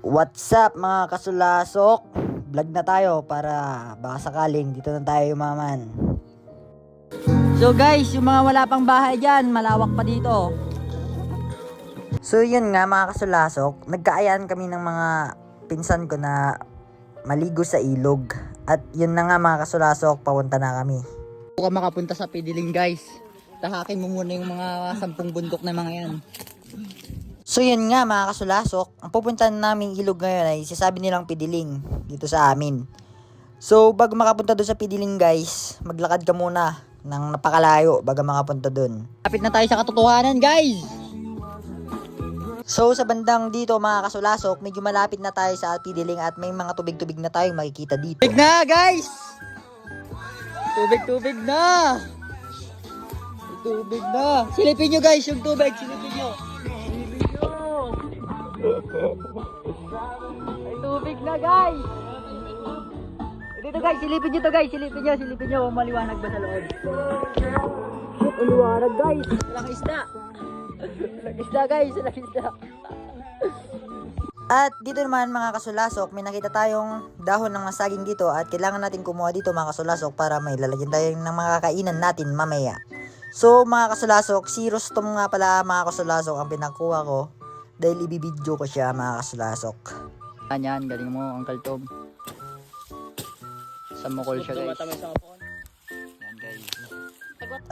What's up mga kasulasok? Vlog na tayo para baka sakaling dito na tayo yumaman. So guys, yung mga wala pang bahay dyan, malawak pa dito. So yun nga mga kasulasok, nagkaayaan kami ng mga pinsan ko na maligo sa ilog. At yun na nga mga kasulasok, papunta na kami. Huwag ka makapunta sa Pidiling guys. Tahakin mo muna yung mga 10 bundok na mga yan. So yun nga mga kasulasok, ang pupuntahan naming ilog ngayon ay sasabi nilang Pidiling dito sa amin. So bago makapunta doon sa Pidiling guys, maglakad ka muna ng napakalayo bago makapunta doon. Lapit na tayo sa katotohanan guys! So sa bandang dito mga kasulasok, medyo malapit na tayo sa Pidiling at may mga tubig-tubig na tayong makikita dito. Tubig na guys! Tubig na! Tubig na! Silipin nyo guys yung tubig, silipin nyo! Ay, tubig na guys. Dito guys, silipin nyo to guys. Silipin nyo. Maliwanag ba sa loob? Maliwanag guys. Walang isda. Walang isda. At dito naman mga kasulasok, may nakita tayong dahon ng masaging dito at kailangan natin kumuha dito mga kasulasok para may lalagyan tayo ng mga kainan natin mamaya. So mga kasulasok, si Rustom nga pala mga kasulasok ang pinagkuha ko. Dahil ibibidyo ko siya mga kasulasok. Yan, galing mo Uncle Tom. Samukol siya guys. Yan guys.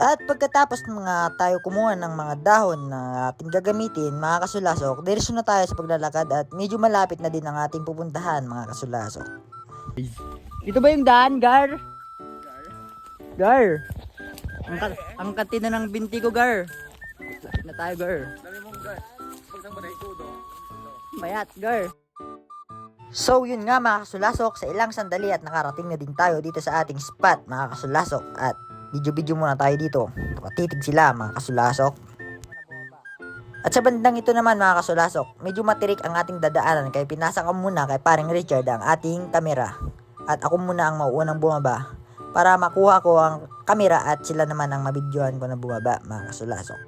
At pagkatapos mga tayo kumuha ng mga dahon na ating gagamitin mga kasulasok, diretso na tayo sa paglalakad at medyo malapit na din ang ating pupuntahan mga kasulasok. Ito ba yung daan, Gar? Gar? Ang katina ng binti ko, Gar. Lapit na tayo, Gar. Mayat, girl. So yun nga mga kasulasok, sa ilang sandali at nakarating na din tayo dito sa ating spot mga kasulasok. At video muna tayo dito. Nakatitig sila mga kasulasok. At sa bandang ito naman mga kasulasok, medyo matirik ang ating dadaanan kaya pinasa ko muna kay paring Richard ang ating kamera. At ako muna ang mauunang bumaba para makuha ko ang kamera at sila naman ang mabidyohan ko na bumaba mga kasulasok.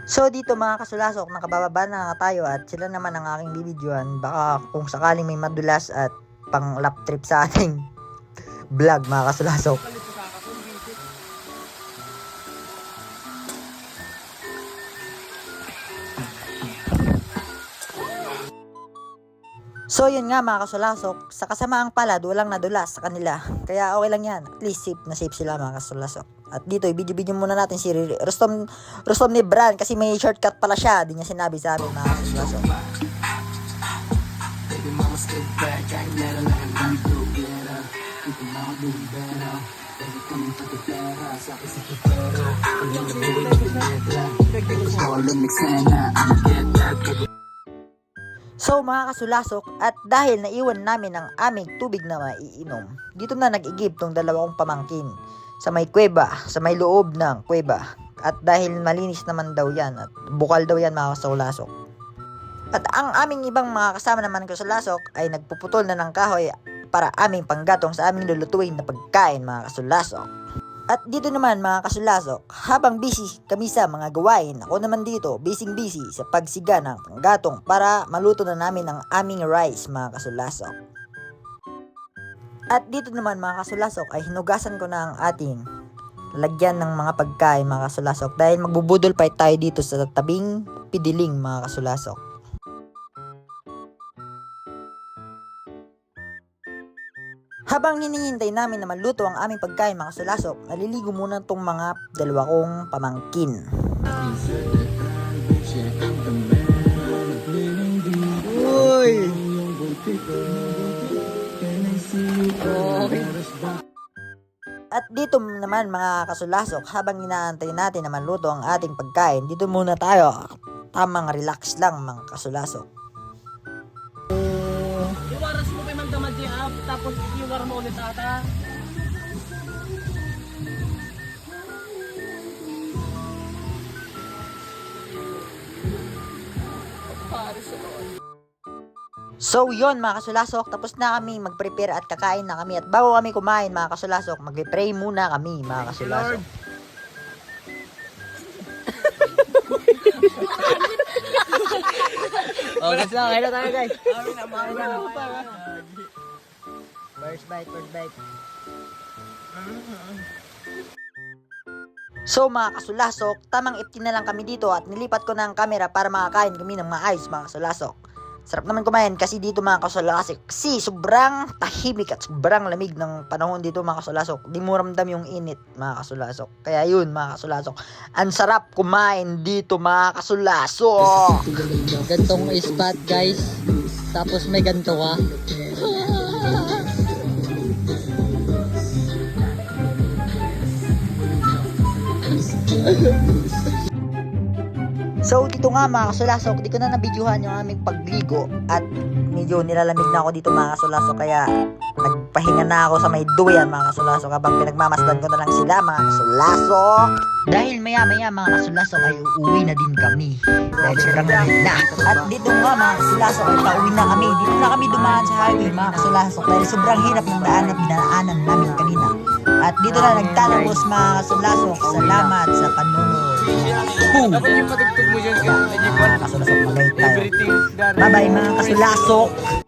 So dito mga kasulasok, nakabababa na tayo at sila naman ang aking bibidyohan. Baka kung sakaling may madulas at pang lap trip sa ating vlog mga kasulasok. So yun nga mga kasulasok, sa kasamaang palad walang nadulas sa kanila. Kaya okay lang yan, at least safe na safe sila mga kasulasok. At dito i-video muna natin si Rustom ni Bran kasi may shortcut pala siya. Di niya sinabi sa amin mga kasulasok. So mga kasulasok, at dahil naiwan namin ang aming tubig na maiinom, dito na nag-igib tong dalawang pamangkin sa may kuweba, sa may loob ng kuweba. At dahil malinis naman daw yan at bukal daw yan mga kasulasok. At ang aming ibang mga kasama naman kasulasok ay nagpuputol na ng kahoy para aming panggatong sa aming lulutuin na pagkain mga kasulasok. At dito naman mga kasulasok, habang busy kami sa mga gawain, ako naman dito busy sa pagsiga ng panggatong para maluto na namin ang aming rice mga kasulasok. At dito naman mga kasulasok ay hinugasan ko na ang ating lagyan ng mga pagkain mga kasulasok dahil magbubudol pa tayo dito sa tabing Pidiling mga kasulasok. Habang hinihintay namin na maluto ang aming pagkain mga kasulasok, naliligo muna tong mga dalawa kong pamangkin. Uy! At dito naman mga kasulasok, habang inaantay natin na maluto ang ating pagkain, dito muna tayo. Tamang relax lang mga kasulasok. Iwaras mo kay Mang Damadji up, tapos iwar mo ulit ata. So yon mga kasulasok, tapos na kami mag-prepare at kakain na kami. At bago kami kumain mga kasulasok, mag-pray muna kami mga kasulasok. Oh, guys lang. Kaya na tayo, guys. First bite. So mga kasulasok, tamang 15 na lang kami dito at nilipat ko na ang camera para makakain kami ng maayos mga kasulasok. Sarap naman kumain kasi dito mga kasulasok, kasi sobrang tahimik at sobrang lamig ng panahon dito mga kasulasok. Di mo ramdam yung init mga kasulasok. Kaya yun mga kasulasok, ang sarap kumain dito mga kasulasok. Gantong spot guys, tapos may ganto ka. So dito nga mga kasulasok, di ko na nabidyohan yung aming pagligo at medyo nilalamig na ako dito mga kasulasok, kaya nagpahinga na ako sa may duyan mga kasulasok habang pinagmamasdan ko na lang sila mga kasulasok. Dahil maya mga kasulasok ay uuwi na din kami dahil sobrang lamig na. At dito nga mga kasulasok ay pauwi na kami. Dito na kami dumaan sa highway mga kasulasok dahil sobrang hirap ng daan na dinaanan namin kanina. At dito na nagtatapos mga kasulasok. Salamat sa panonood. Dapat yung patugtog mo dyan. Kasi Mga kasulasok, mag-guide tayo. everything. Bye bye mga kasulasok.